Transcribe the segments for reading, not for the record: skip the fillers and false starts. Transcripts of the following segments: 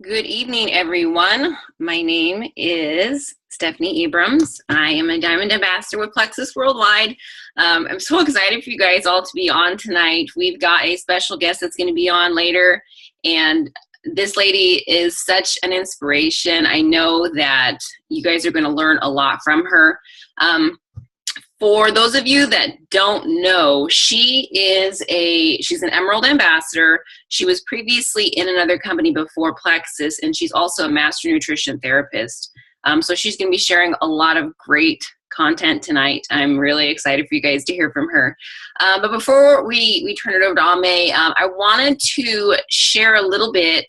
Good evening, everyone. My name is Stephanie Abrams. I am a Diamond Ambassador with Plexus Worldwide. I'm so excited for you guys all to be on tonight. We've got a special guest that's going to be on later, and this lady is such an inspiration. I know that you guys are going to learn a lot from her. For those of you that don't know, she's an Emerald Ambassador. She was previously in another company before Plexus, and she's also a master nutrition therapist. So she's going to be sharing a lot of great content tonight. I'm really excited for you guys to hear from her. But before we turn it over to Ame, I wanted to share a little bit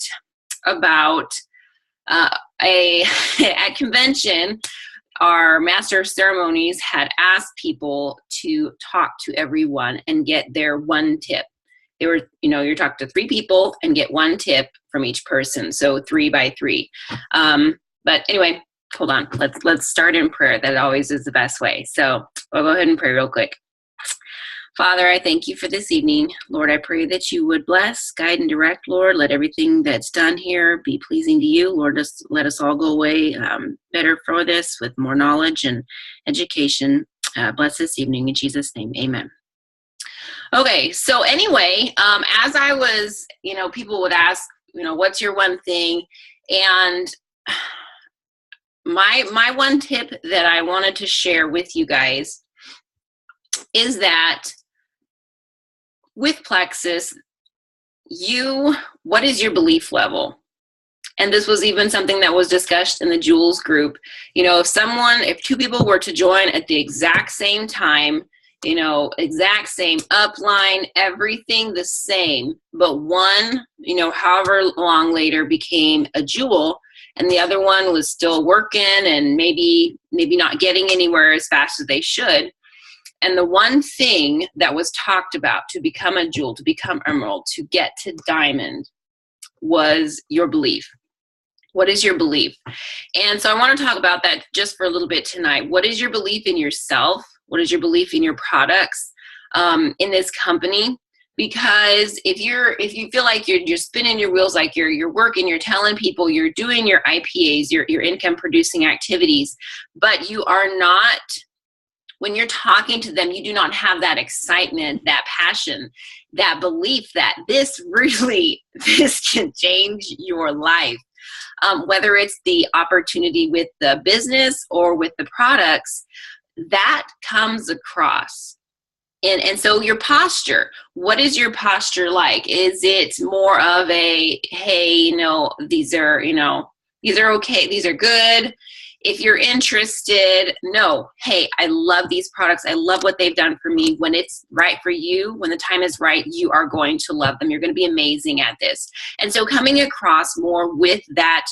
about at convention, our master of ceremonies had asked people to talk to everyone and get their one tip. They were, you're talking to 3 people and get 1 tip from each person. So 3 by 3. But anyway, hold on. Let's start in prayer. That always is the best way. So we'll go ahead and pray real quick. Father, I thank you for this evening. Lord, I pray that you would bless, guide, and direct, Lord. Let everything that's done here be pleasing to you. Lord, just let us all go away better for this with more knowledge and education. Bless this evening in Jesus' name. Amen. Okay, so anyway, as I was, people would ask, what's your one thing? And my one tip that I wanted to share with you guys is that with Plexus, what is your belief level? And this was even something that was discussed in the Jules group. If 2 people were to join at the exact same time, exact same upline, everything the same, but one, however long later became a jewel, and the other one was still working and maybe not getting anywhere as fast as they should. And the one thing that was talked about to become a jewel, to become emerald, to get to diamond was your belief. What is your belief? And so I want to talk about that just for a little bit tonight. What is your belief in yourself? What is your belief in your products, in this company? Because if you feel like you're spinning your wheels, like you're working, you're telling people, you're doing your IPAs, your income producing activities, but you are not, when you're talking to them, you do not have that excitement, that passion, that belief that this can change your life. Whether it's the opportunity with the business or with the products, that comes across. And so your posture, what is your posture like? Is it more of a, hey, these are okay, these are good. If you're interested, no, hey, I love these products. I love what they've done for me. When it's right for you, when the time is right, you are going to love them. You're going to be amazing at this. And so coming across more with that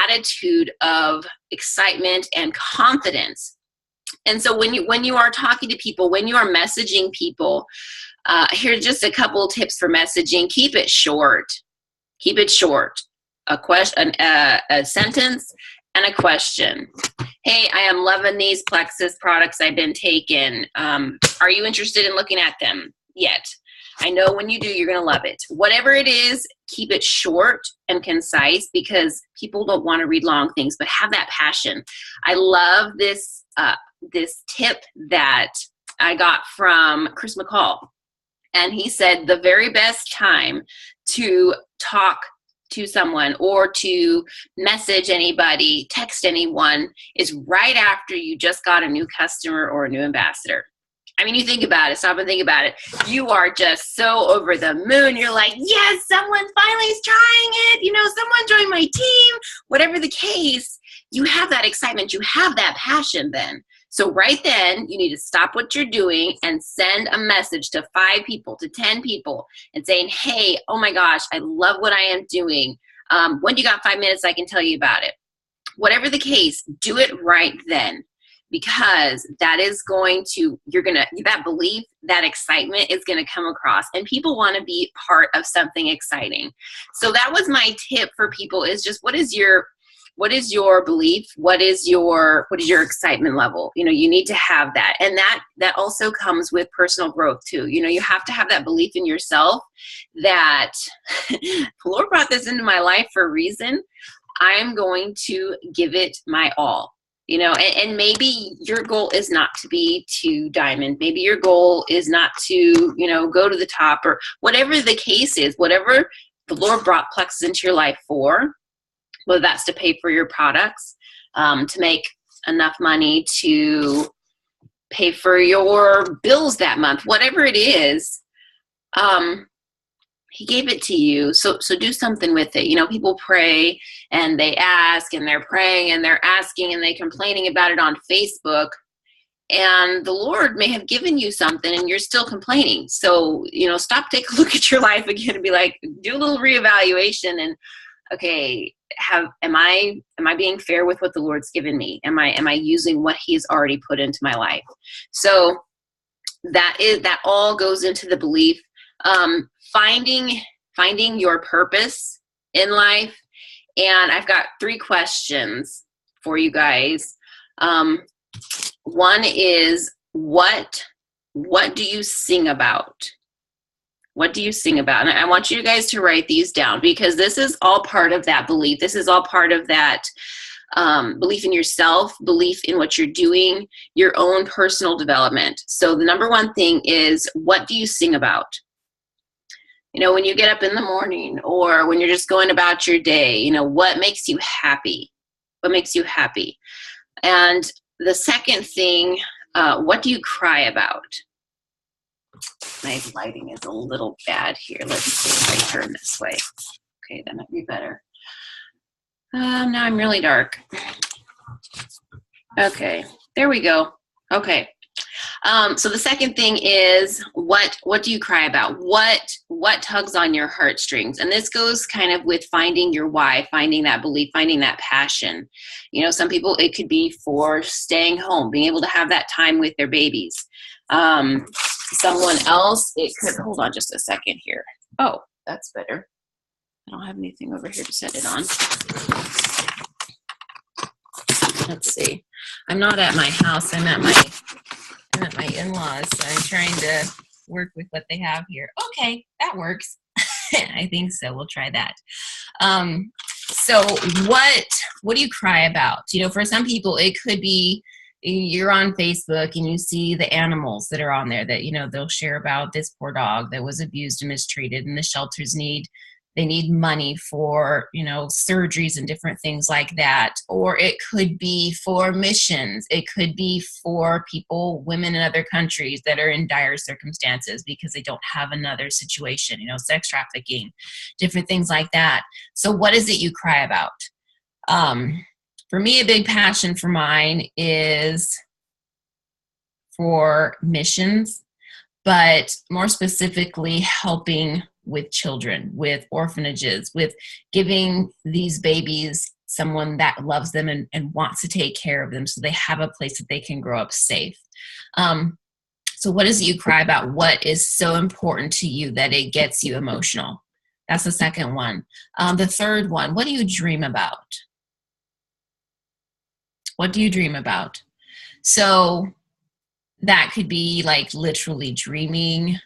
attitude of excitement and confidence. And so when you are talking to people, when you are messaging people, here's just a couple of tips for messaging. Keep it short. Keep it short. A sentence and a question. Hey, I am loving these Plexus products I've been taking. Are you interested in looking at them yet? I know when you do, you're going to love it. Whatever it is, keep it short and concise, because people don't want to read long things, but have that passion. I love this tip that I got from Chris McCall. And he said the very best time to talk to someone or to message anybody, text anyone, is right after you just got a new customer or a new ambassador. I mean, you think about it, stop and think about it. You are just so over the moon. You're like, yes, someone finally is trying it. Someone joined my team. Whatever the case, you have that excitement. You have that passion then. So right then, you need to stop what you're doing and send a message to 5 people, to 10 people, and saying, hey, oh my gosh, I love what I am doing. When you got 5 minutes, I can tell you about it. Whatever the case, do it right then, because that is that belief, that excitement is going to come across, and people want to be part of something exciting. So that was my tip for people, is just what is your what is your belief? What is your excitement level? You know, you need to have that. And that also comes with personal growth too. You know, you have to have that belief in yourself that the Lord brought this into my life for a reason. I'm going to give it my all. You know, and maybe your goal is not to be to diamond. Maybe your goal is not to, you know, go to the top, or whatever the case is, whatever the Lord brought Plexus into your life for, whether that's to pay for your products, to make enough money to pay for your bills that month, whatever it is, he gave it to you. So do something with it. You know, people pray and they ask and they're praying and they're asking and they're complaining about it on Facebook. And the Lord may have given you something and you're still complaining. So, you know, stop, take a look at your life again and be like, do a little reevaluation and, okay, am I being fair with what the Lord's given me? Am I using what he's already put into my life? So that all goes into the belief. Finding your purpose in life. And I've got 3 questions for you guys. One is, what do you sing about? What do you sing about? And I want you guys to write these down, because this is all part of that belief. This is all part of that belief in yourself, belief in what you're doing, your own personal development. So the number one thing is, what do you sing about? You know, when you get up in the morning or when you're just going about your day, you know, what makes you happy? What makes you happy? And the second thing, what do you cry about? My lighting is a little bad here. Let's see if I turn this way. Okay, that might be better. Now I'm really dark. Okay, there we go. Okay. So the second thing is, what do you cry about? What tugs on your heartstrings? And this goes kind of with finding your why, finding that belief, finding that passion. You know, some people, it could be for staying home, being able to have that time with their babies. Someone else, it could, hold on just a second here. Oh, that's better. I don't have anything over here to set it on. Let's see. I'm not at my house. I'm at my in-laws, so I'm trying to work with what they have here. Okay, that works. I think so. We'll try that. So what do you cry about? You know, for some people, it could be you're on Facebook and you see the animals that are on there that, you know, they'll share about this poor dog that was abused and mistreated, and the shelters need money for, you know, surgeries and different things like that. Or it could be for missions. It could be for people, women in other countries that are in dire circumstances because they don't have another situation, you know, sex trafficking, different things like that. So what is it you cry about? For me, a big passion for mine is for missions, but more specifically helping with children, with orphanages, with giving these babies someone that loves them and wants to take care of them so they have a place that they can grow up safe. So what is it you cry about? What is so important to you that it gets you emotional? That's the second one. The third one, what do you dream about? What do you dream about? So that could be like literally dreaming,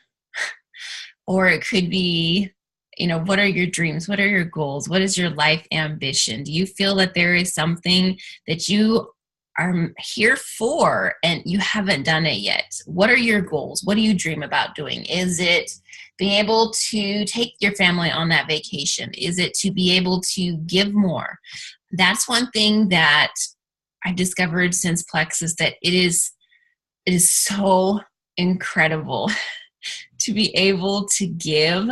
or it could be, you know, what are your dreams? What are your goals? What is your life ambition? Do you feel that there is something that you are here for and you haven't done it yet? What are your goals? What do you dream about doing? Is it being able to take your family on that vacation? Is it to be able to give more? That's one thing that I've discovered since Plexus, that it is so incredible to be able to give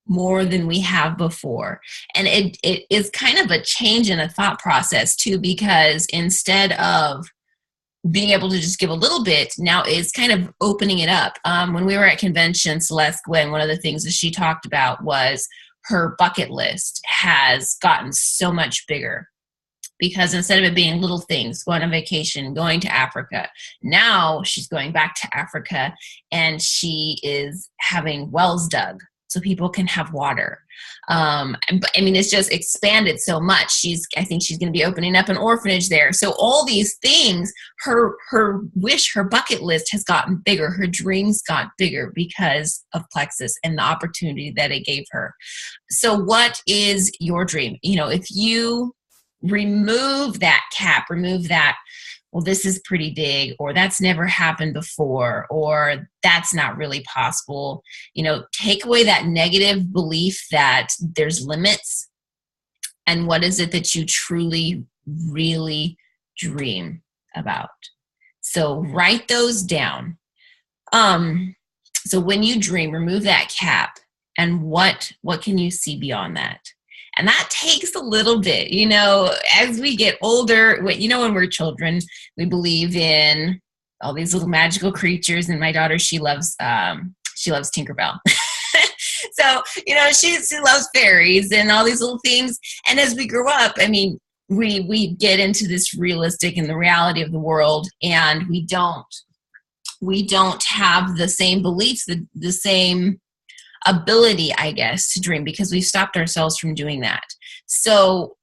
more than we have before. And it is kind of a change in a thought process too, because instead of being able to just give a little bit, now it's kind of opening it up. When we were at convention, Celeste Gwynn, one of the things that she talked about was her bucket list has gotten so much bigger. Because instead of it being little things, going on vacation, going to Africa, now she's going back to Africa and she is having wells dug so people can have water. But I mean, it's just expanded so much. I think she's going to be opening up an orphanage there. So all these things, her wish, her bucket list has gotten bigger. Her dreams got bigger because of Plexus and the opportunity that it gave her. So what is your dream? You know, if you remove that cap, remove that, well, this is pretty big, or that's never happened before, or that's not really possible. You know, take away that negative belief that there's limits, and what is it that you truly, really dream about? So write those down. So when you dream, remove that cap, and what can you see beyond that? And that takes a little bit, you know, as we get older, you know, when we're children, we believe in all these little magical creatures. And my daughter, she loves Tinkerbell. So, you know, she loves fairies and all these little things. And as we grow up, I mean, we get into this realistic and the reality of the world, and we don't have the same beliefs, the same ability, I guess, to dream, because we've stopped ourselves from doing that. So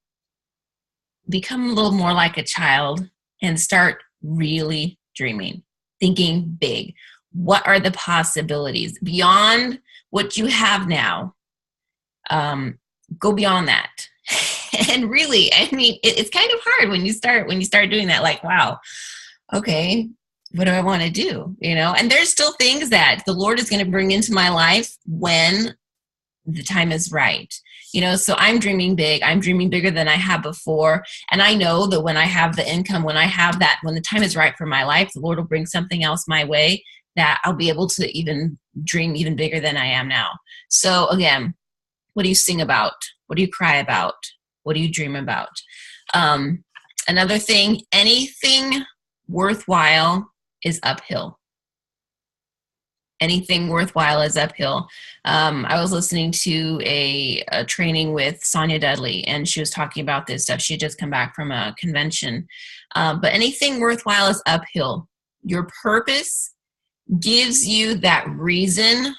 become a little more like a child and start really dreaming, thinking big. What are the possibilities beyond what you have now? Go beyond that. And really, I mean, it's kind of hard when you start doing that, like, wow, okay, what do I want to do? You know, and there's still things that the Lord is going to bring into my life when the time is right. You know, so I'm dreaming big. I'm dreaming bigger than I have before. And I know that when I have the income, when the time is right for my life, the Lord will bring something else my way that I'll be able to even dream even bigger than I am now. So again, what do you sing about? What do you cry about? What do you dream about? Another thing, anything worthwhile is uphill. Anything worthwhile is uphill. I was listening to a training with Sonia Dudley, and she was talking about this stuff. She had just come back from a convention. But anything worthwhile is uphill. Your purpose gives you that reason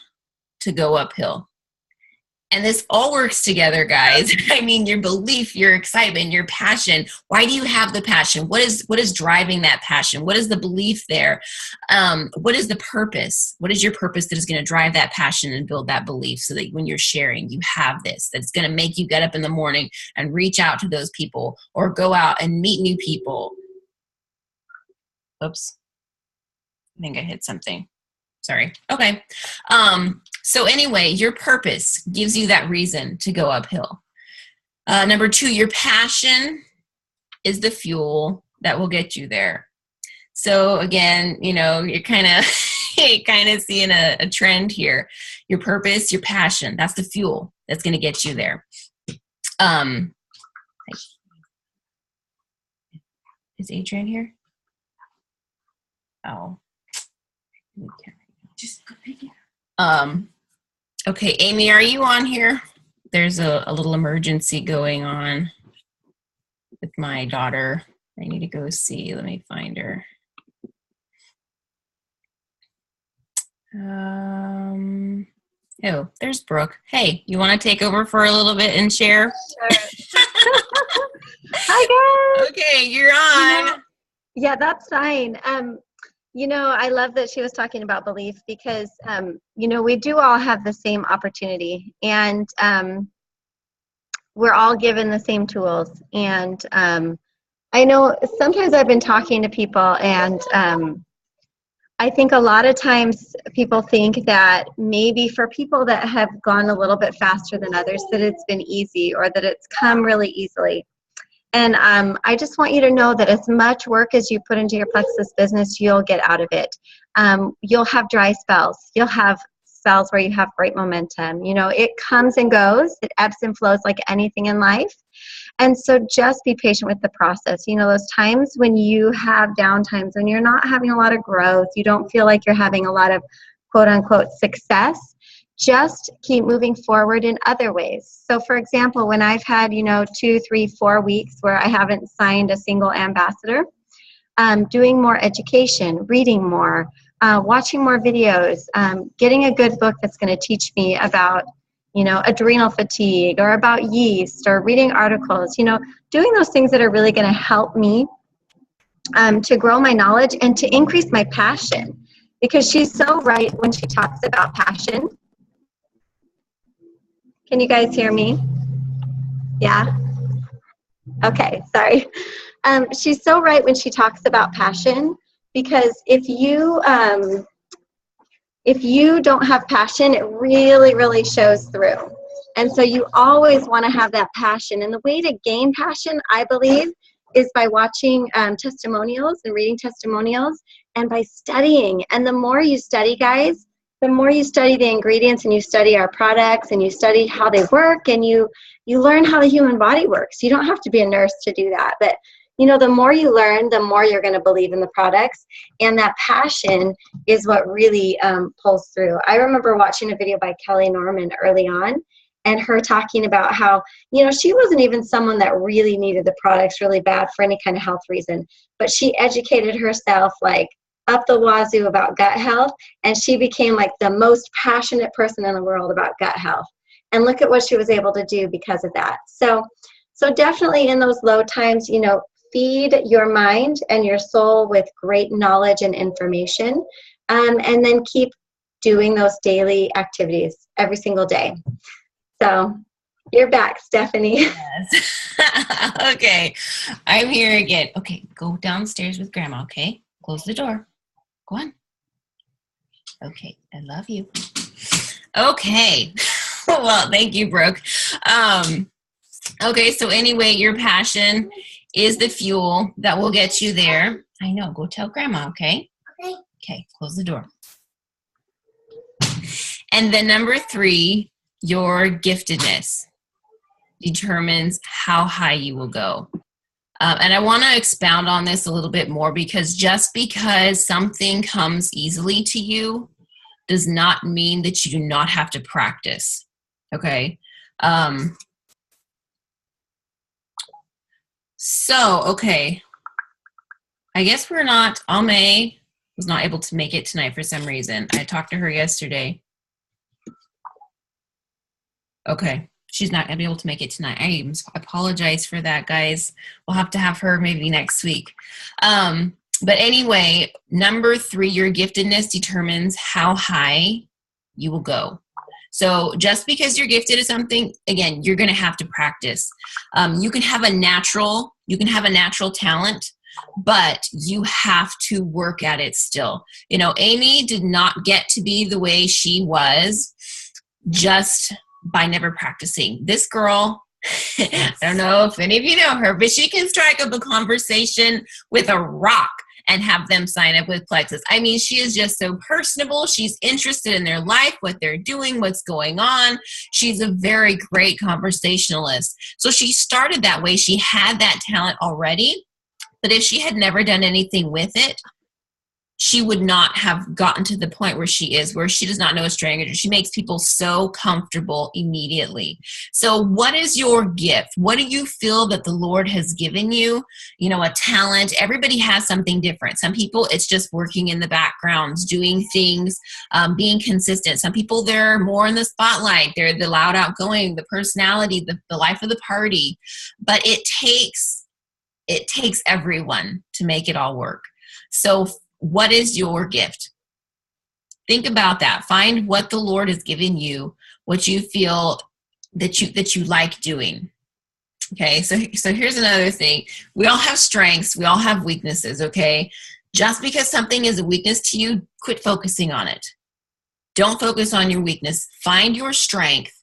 to go uphill. And this all works together, guys. I mean, your belief, your excitement, your passion. Why do you have the passion? What is driving that passion? What is the belief there? What is the purpose? What is your purpose that is going to drive that passion and build that belief, so that when you're sharing, you have this, that's going to make you get up in the morning and reach out to those people, or go out and meet new people. Oops. I think I hit something. Sorry. Okay. So anyway, your purpose gives you that reason to go uphill. Number 2, your passion is the fuel that will get you there. So again, you know, you're kind of seeing a trend here. Your purpose, your passion, that's the fuel that's going to get you there. Is Adrian here? Oh. Just go pick it up. Okay, Amy, are you on here? There's a little emergency going on with my daughter. I need to go see. Let me find her. Oh, there's Brooke. Hey, you want to take over for a little bit and share? Sure. Hi, guys. Okay, you're on. Yeah, that's fine. You know, I love that she was talking about belief, because, you know, we do all have the same opportunity, and we're all given the same tools. And I know sometimes I've been talking to people, and I think a lot of times people think that maybe for people that have gone a little bit faster than others, that it's been easy, or that it's come really easily. And I just want you to know that as much work as you put into your Plexus business, you'll get out of it. You'll have dry spells. You'll have spells where you have great momentum. You know, it comes and goes. It ebbs and flows like anything in life. And so just be patient with the process. You know, those times when you have down times, when you're not having a lot of growth, you don't feel like you're having a lot of quote unquote success, just keep moving forward in other ways. So for example, when I've had, you know, 2, 3, 4 weeks where I haven't signed a single ambassador, doing more education, reading more, watching more videos, getting a good book that's going to teach me about adrenal fatigue or about yeast or reading articles, doing those things that are really going to help me to grow my knowledge and to increase my passion. Because she's so right when she talks about passion. Can you guys hear me? Yeah? Okay, sorry. She's so right when she talks about passion, because if you don't have passion, it really, really shows through. And so you always want to have that passion. And the way to gain passion, I believe, is by watching testimonials and reading testimonials and by studying. And the more you study, guys, the more you study the ingredients and you study our products and you study how they work and you learn how the human body works. You don't have to be a nurse to do that. But, the more you learn, the more you're going to believe in the products. And that passion is what really pulls through. I remember watching a video by Kelly Norman early on, and her talking about how, she wasn't even someone that really needed the products really bad for any kind of health reason, but she educated herself like up the wazoo about gut health, and she became like the most passionate person in the world about gut health. And look at what she was able to do because of that. So definitely in those low times, feed your mind and your soul with great knowledge and information, and then keep doing those daily activities every single day. So you're back, Stephanie. Yes. Okay, I'm here again. Okay, go downstairs with Grandma, okay? Close the door. Go on. Okay, I love you. Okay. Well, thank you, Brooke. Okay, so anyway, your passion is the fuel that will get you there. I know, go tell Grandma, okay? Okay. Okay, close the door. And then number 3, your giftedness determines how high you will go. And I want to expound on this a little bit more, because just because something comes easily to you does not mean that you do not have to practice. Okay. Okay. I guess Ame was not able to make it tonight for some reason. I talked to her yesterday. Okay. She's not going to be able to make it tonight. I apologize for that, guys. We'll have to have her maybe next week. But anyway, number 3, your giftedness determines how high you will go. So just because you're gifted at something, again, you're going to have to practice. You can have a natural talent, but you have to work at it still. Amy did not get to be the way she was just by never practicing. This girl, I don't know if any of you know her, but she can strike up a conversation with a rock and have them sign up with Plexus. I mean, she is just so personable. She's interested in their life, what they're doing, what's going on. She's a very great conversationalist. So she started that way. She had that talent already, but if she had never done anything with it, she would not have gotten to the point where she is, where she does not know a stranger. She makes people so comfortable immediately. So what is your gift? What do you feel that the Lord has given you? A talent. Everybody has something different. Some people, it's just working in the backgrounds, doing things, being consistent. Some people, they're more in the spotlight. They're the loud, outgoing, the personality, the life of the party. But it takes everyone to make it all work. So what is your gift? Think about that. Find what the Lord has given you, what you feel that you like doing. Okay, so here's another thing. We all have strengths. We all have weaknesses, okay? Just because something is a weakness to you, quit focusing on it. Don't focus on your weakness. Find your strength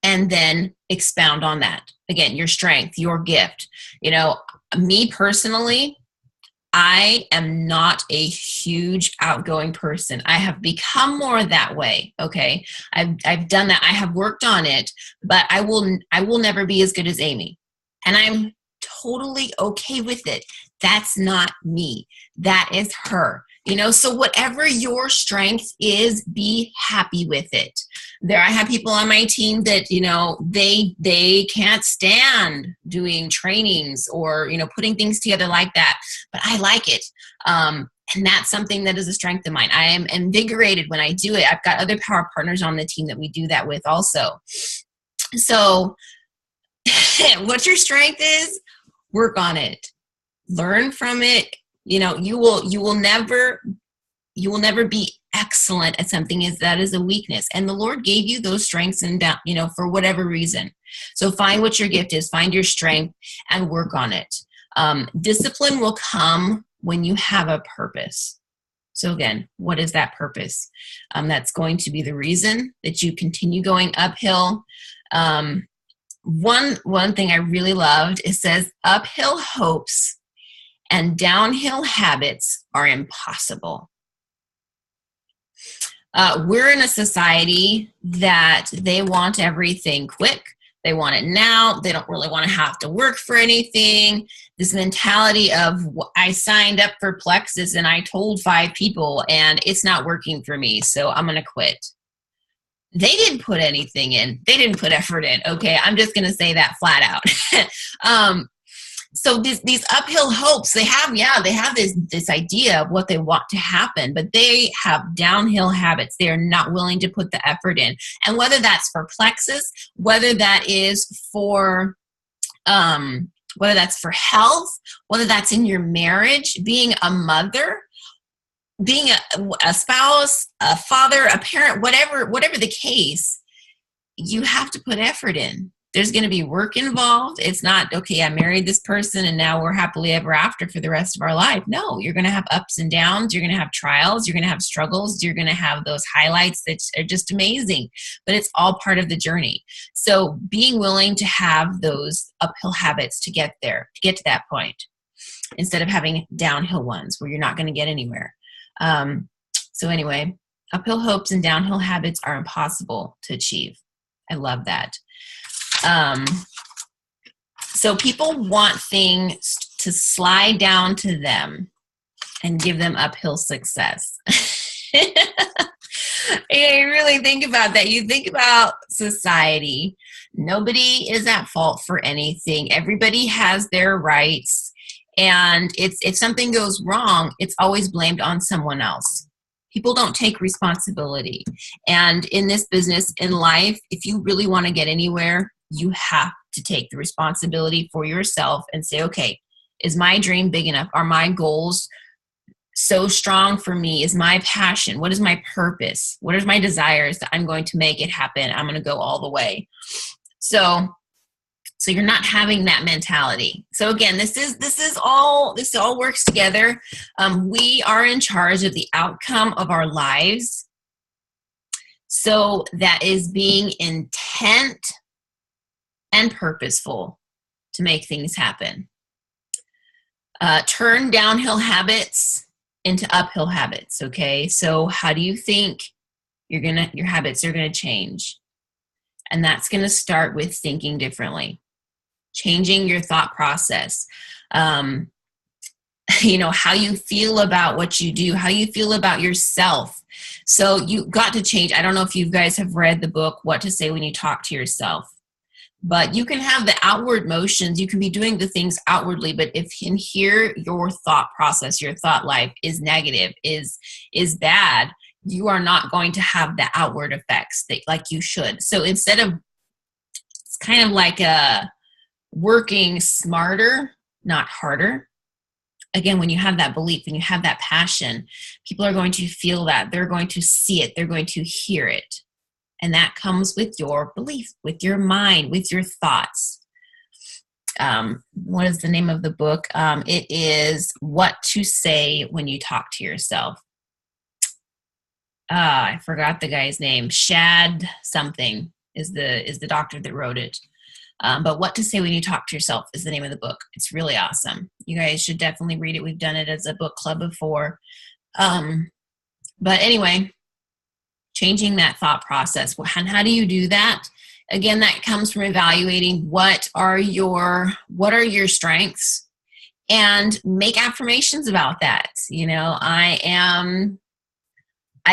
and then expound on that. Again, your strength, your gift. Me personally, I am not a huge outgoing person. I have become more that way. Okay. I've done that. I have worked on it, but I will never be as good as Amy. And I'm totally okay with it. That's not me. That is her. So whatever your strength is, be happy with it. There, I have people on my team that, you know, they can't stand doing trainings or, you know, putting things together like that, but I like it. And that's something that is a strength of mine. I am invigorated when I do it. I've got other power partners on the team that we do that with also. So what your strength is, work on it, learn from it. You know, you will never be excellent at something that is a weakness. And the Lord gave you those strengths and, you know, for whatever reason. So find what your gift is, find your strength and work on it. Discipline will come when you have a purpose. So again, what is that purpose? That's going to be the reason that you continue going uphill. One thing I really loved, it says uphill hopes and downhill habits are impossible. We're in a society that they want everything quick. They want it now. They don't really want to have to work for anything. This mentality of I signed up for Plexus and I told 5 people and it's not working for me, so I'm going to quit. They didn't put anything in. They didn't put effort in. Okay, I'm just going to say that flat out. So these uphill hopes, they have this idea of what they want to happen, but they have downhill habits. They are not willing to put the effort in. And whether that's for Plexus, whether that is for whether that's for health, whether that's in your marriage, being a mother, being a spouse, a father, a parent, whatever the case, you have to put effort in. There's going to be work involved. It's not, okay, I married this person and now we're happily ever after for the rest of our life. No, you're going to have ups and downs. You're going to have trials. You're going to have struggles. You're going to have those highlights that are just amazing, but it's all part of the journey. So being willing to have those uphill habits to get there, to get to that point, instead of having downhill ones where you're not going to get anywhere. So anyway, uphill hopes and downhill habits are impossible to achieve. I love that. So people want things to slide down to them and give them uphill success. Yeah, you really think about that. You think about society. Nobody is at fault for anything. Everybody has their rights. And if something goes wrong, it's always blamed on someone else. People don't take responsibility. And in this business, in life, if you really want to get anywhere, you have to take the responsibility for yourself and say, okay, is my dream big enough? Are my goals so strong for me? Is my passion? What is my purpose? What are my desires that I'm going to make it happen? I'm going to go all the way. So you're not having that mentality. So again, this all works together. We are in charge of the outcome of our lives. So that is being intent and purposeful to make things happen. Turn downhill habits into uphill habits. Okay. So how do you think your habits are going to change? And that's going to start with thinking differently, changing your thought process. You know, how you feel about what you do, how you feel about yourself. So you got to change. I don't know if you guys have read the book, What to Say When You Talk to Yourself. But you can have the outward motions. You can be doing the things outwardly, but if in here your thought process, your thought life is negative, is bad, you are not going to have the outward effects that like you should. So instead of, it's kind of like working smarter, not harder. Again, when you have that belief and you have that passion, people are going to feel that. They're going to see it. They're going to hear it. And that comes with your belief, with your mind, with your thoughts. What is the name of the book? It is What to Say When You Talk to Yourself. I forgot the guy's name. Shad something is the doctor that wrote it. But What to Say When You Talk to Yourself is the name of the book. It's really awesome. You guys should definitely read it. We've done it as a book club before. But anyway, changing that thought process. And how do you do that? Again, that comes from evaluating what are your strengths, and make affirmations about that. You know, I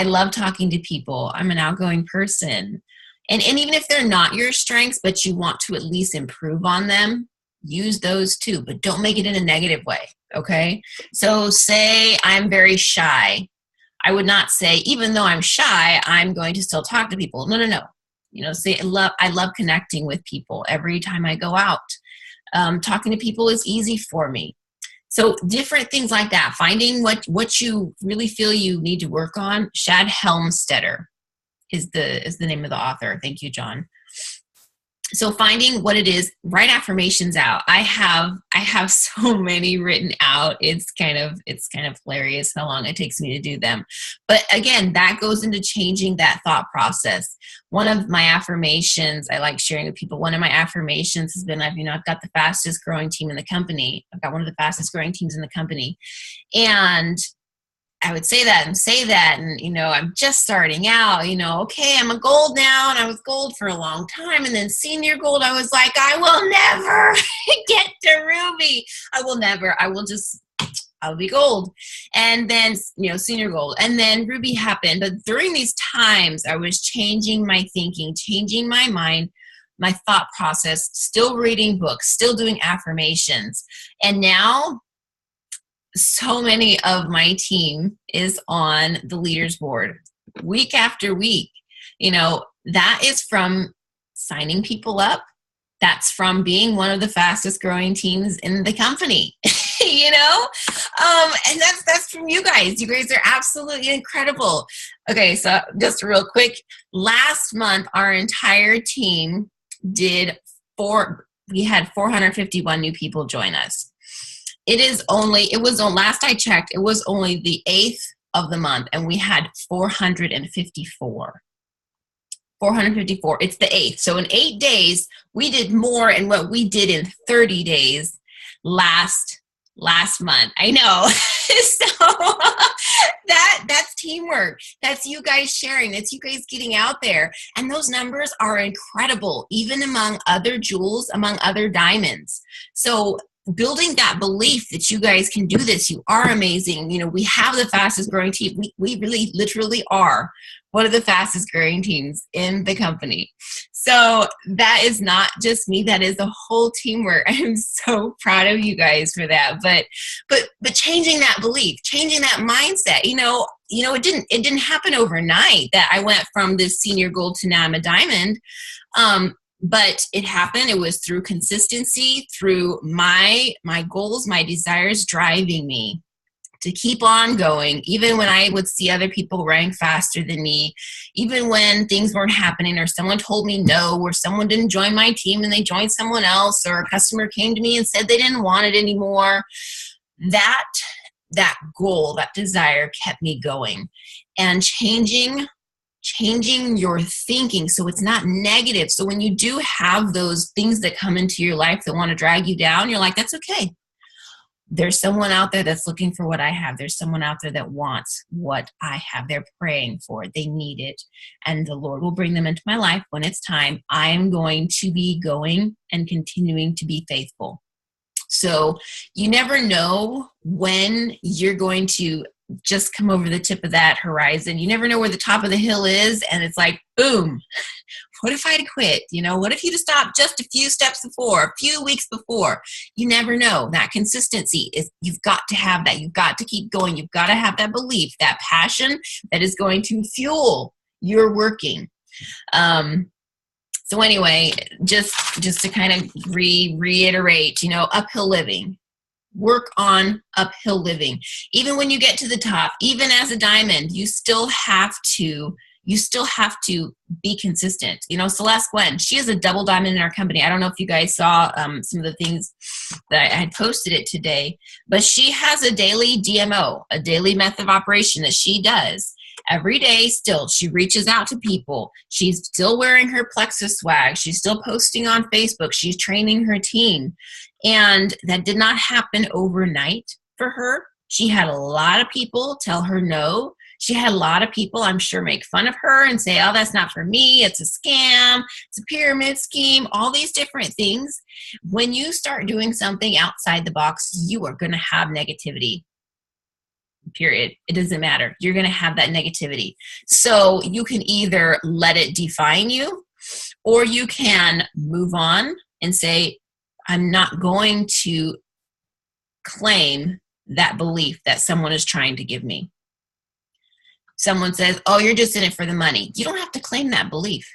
love talking to people. I'm an outgoing person. And even if they're not your strengths, but you want to at least improve on them, use those too, but don't make it in a negative way. Okay. So say I'm very shy. I would not say, even though I'm shy, I'm going to still talk to people. No, no, no. You know, say I love connecting with people every time I go out. Talking to people is easy for me. So different things like that. Finding what you really feel you need to work on. Shad Helmstetter is the name of the author. Thank you, John. So finding what it is, write affirmations out. I have so many written out. It's kind of hilarious how long it takes me to do them. But again, that goes into changing that thought process. One of my affirmations I like sharing with people. One of my affirmations has been, I've got the fastest growing team in the company. I've got one of the fastest growing teams in the company, and I would say that, and I'm just starting out, okay, I'm a gold now, and I was gold for a long time, and then senior gold, I was like, I will never get to ruby. I'll be gold. And then, senior gold, and then ruby happened. But during these times, I was changing my thinking, changing my mind, my thought process, still reading books, still doing affirmations. And now, so many of my team is on the leaders board week after week. That is from signing people up. That's from being one of the fastest growing teams in the company, and that's from you guys. You guys are absolutely incredible. Okay. So just real quick, last month, our entire team we had 451 new people join us. Last I checked, it was only the 8th of the month, and we had 454. 454. It's the 8th. So in 8 days, we did more in what we did in 30 days last month. I know. So that's teamwork. That's you guys sharing. That's you guys getting out there. And those numbers are incredible, even among other jewels, among other diamonds. So building that belief that you guys can do this, you are amazing. We have the fastest growing team. We really literally are one of the fastest growing teams in the company. So that is not just me. That is the whole teamwork. I'm so proud of you guys for that. But changing that belief, changing that mindset, it didn't happen overnight that I went from this senior gold to now I'm a diamond. But it happened. It was through consistency, through my goals, my desires driving me to keep on going, even when I would see other people rank faster than me, even when things weren't happening, or someone told me no, or someone didn't join my team and they joined someone else, or a customer came to me and said they didn't want it anymore. That goal, that desire kept me going. And changing your thinking so it's not negative. So when you do have those things that come into your life that want to drag you down, you're like, that's okay. There's someone out there that's looking for what I have. There's someone out there that wants what I have. They're praying for it. They need it. And the Lord will bring them into my life when it's time. I'm going to be going and continuing to be faithful. So you never know when you're going to just come over the tip of that horizon. You never know where the top of the hill is, and it's like, boom, what if I'd quit? What if you'd have stopped just a few steps before, a few weeks before? You never know. That consistency you've got to have that. You've got to keep going. You've got to have that belief, that passion that is going to fuel your working. So anyway, just to kind of reiterate, uphill living. Work on uphill living. Even when you get to the top, even as a diamond, you still have to be consistent. Celeste Gwen, she is a double diamond in our company. I don't know if you guys saw some of the things that I had posted it today, but she has a daily DMO, a daily method of operation that she does. Every day still, she reaches out to people. She's still wearing her Plexus swag. She's still posting on Facebook. She's training her team. And that did not happen overnight for her. She had a lot of people tell her no. She had a lot of people, I'm sure, make fun of her and say, oh, that's not for me. It's a scam. It's a pyramid scheme, all these different things. When you start doing something outside the box, you are going to have negativity. Period. It doesn't matter. You're going to have that negativity. So you can either let it define you, Or you can move on and say, I'm not going to claim that belief that someone is trying to give me. Someone says, oh, you're just in it for the money. You don't have to claim that belief.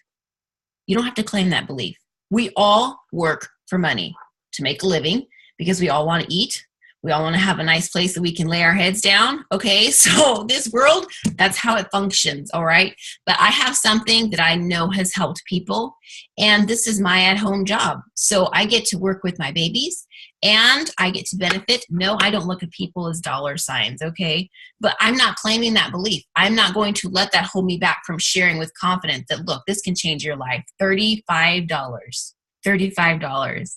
You don't have to claim that belief. We all work for money to make a living because we all want to eat. We all want to have a nice place that we can lay our heads down. Okay, so this world, that's how it functions, all right? But I have something that I know has helped people, and this is my at-home job. So I get to work with my babies, and I get to benefit. No, I don't look at people as dollar signs, okay? But I'm not claiming that belief. I'm not going to let that hold me back from sharing with confidence that, look, this can change your life. $35. $35.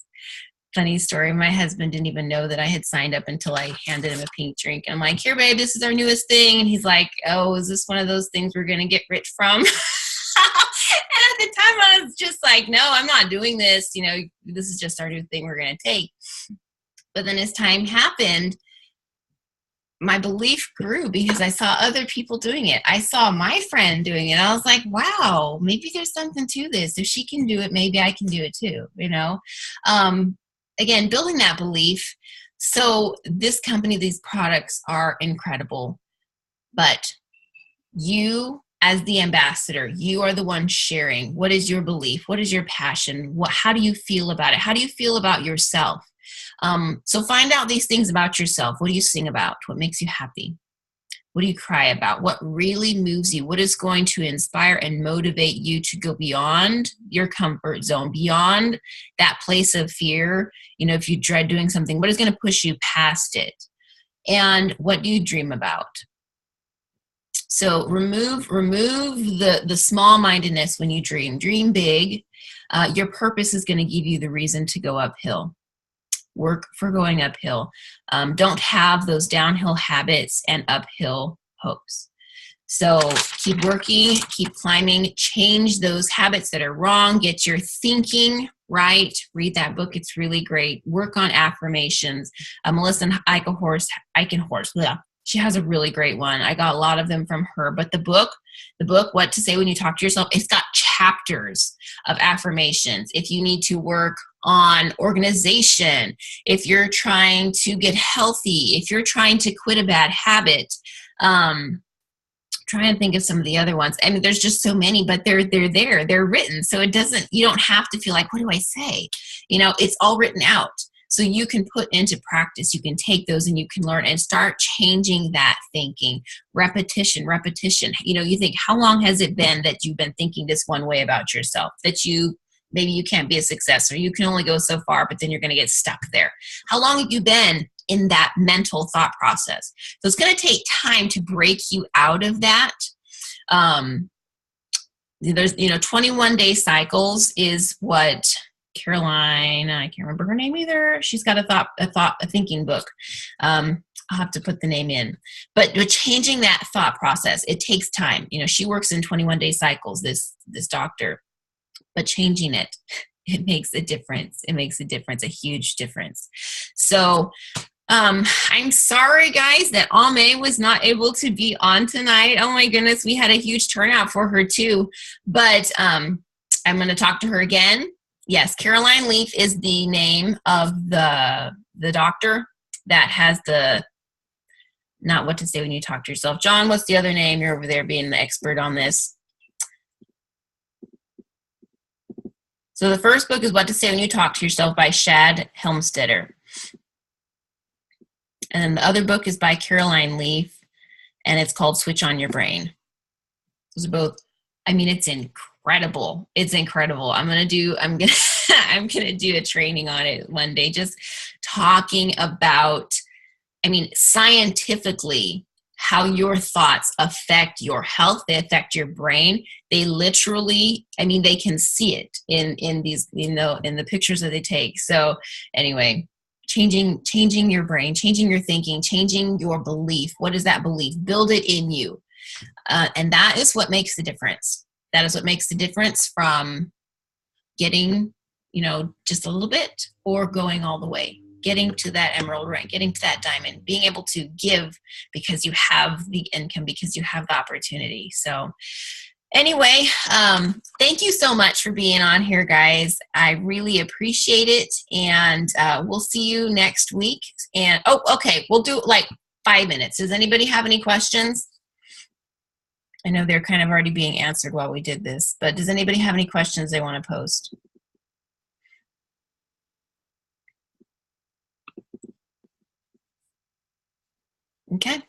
Funny story, my husband didn't even know that I had signed up until I handed him a pink drink. And I'm like, here, babe, this is our newest thing. And he's like, oh, is this one of those things we're going to get rich from? And at the time, I was just like, no, I'm not doing this. You know, this is just our new thing we're going to take. But then as time happened, my belief grew because I saw other people doing it. I saw my friend doing it. I was like, wow, maybe there's something to this. If she can do it, maybe I can do it too, you know? Again, building that belief. So this company, these products are incredible, but you as the ambassador, you are the one sharing. What is your belief? What is your passion? How do you feel about it? How do you feel about yourself? So find out these things about yourself. What do you sing about? What makes you happy? What do you cry about? What really moves you? What is going to inspire and motivate you to go beyond your comfort zone, beyond that place of fear? You know, if you dread doing something, what is going to push you past it? And what do you dream about? So remove the small-mindedness when you dream. Dream big. Your purpose is going to give you the reason to go uphill. Work for going uphill. Don't have those downhill habits and uphill hopes. So keep working, keep climbing, change those habits that are wrong, get your thinking right. Read that book. It's really great. Work on affirmations. Melissa Eichenhorst, yeah, she has a really great one. I got a lot of them from her, but the book, What to Say When You Talk to Yourself, it's got chapters of affirmations. If you need to work on organization, if you're trying to get healthy, if you're trying to quit a bad habit, try and think of some of the other ones. I mean, there's just so many, but they're there, they're written. So you don't have to feel like, what do I say? You know, it's all written out. So you can put into practice, you can take those and you can learn and start changing that thinking. Repetition. You know, you think, how long has it been that you've been thinking this one way about yourself? That maybe you can't be a success, or you can only go so far, but then you're going to get stuck there. How long have you been in that mental thought process? So it's going to take time to break you out of that. There's, 21-day cycles is what Caroline, I can't remember her name either. She's got a thinking book. I'll have to put the name in. But changing that thought process, it takes time. You know, she works in 21-day cycles, this doctor. But changing it makes a difference. It makes a difference, a huge difference. So I'm sorry, guys, that Ame was not able to be on tonight. Oh, my goodness. We had a huge turnout for her, too. But I'm going to talk to her again. Yes, Caroline Leaf is the name of the doctor that has not What to Say When You Talk to Yourself. John, what's the other name? You're over there being the expert on this. So the first book is What to Say When You Talk to Yourself by Shad Helmstetter. And then the other book is by Caroline Leaf, and it's called Switch on Your Brain. Those are both, I mean, it's incredible. It's incredible. I'm gonna do a training on it one day, just talking about, I mean, scientifically, how your thoughts affect your health. They affect your brain. They literally, I mean, they can see it in these, in the pictures that they take. So anyway, changing your brain, changing your thinking, changing your belief. What is that belief? Build it in you. And that is what makes the difference. That is what makes the difference from getting, just a little bit or going all the way. Getting to that emerald ring, getting to that diamond, being able to give because you have the income, because you have the opportunity. So Anyway, thank you so much for being on here, guys. I really appreciate it. And we'll see you next week. And okay, we'll do like 5 minutes. Does anybody have any questions? I know they're kind of already being answered while we did this, but does anybody have any questions they want to post? Okay.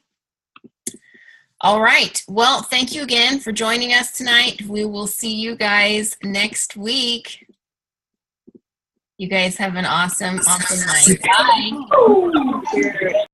All right. Well, thank you again for joining us tonight. We will see you guys next week. You guys have an awesome night. Bye.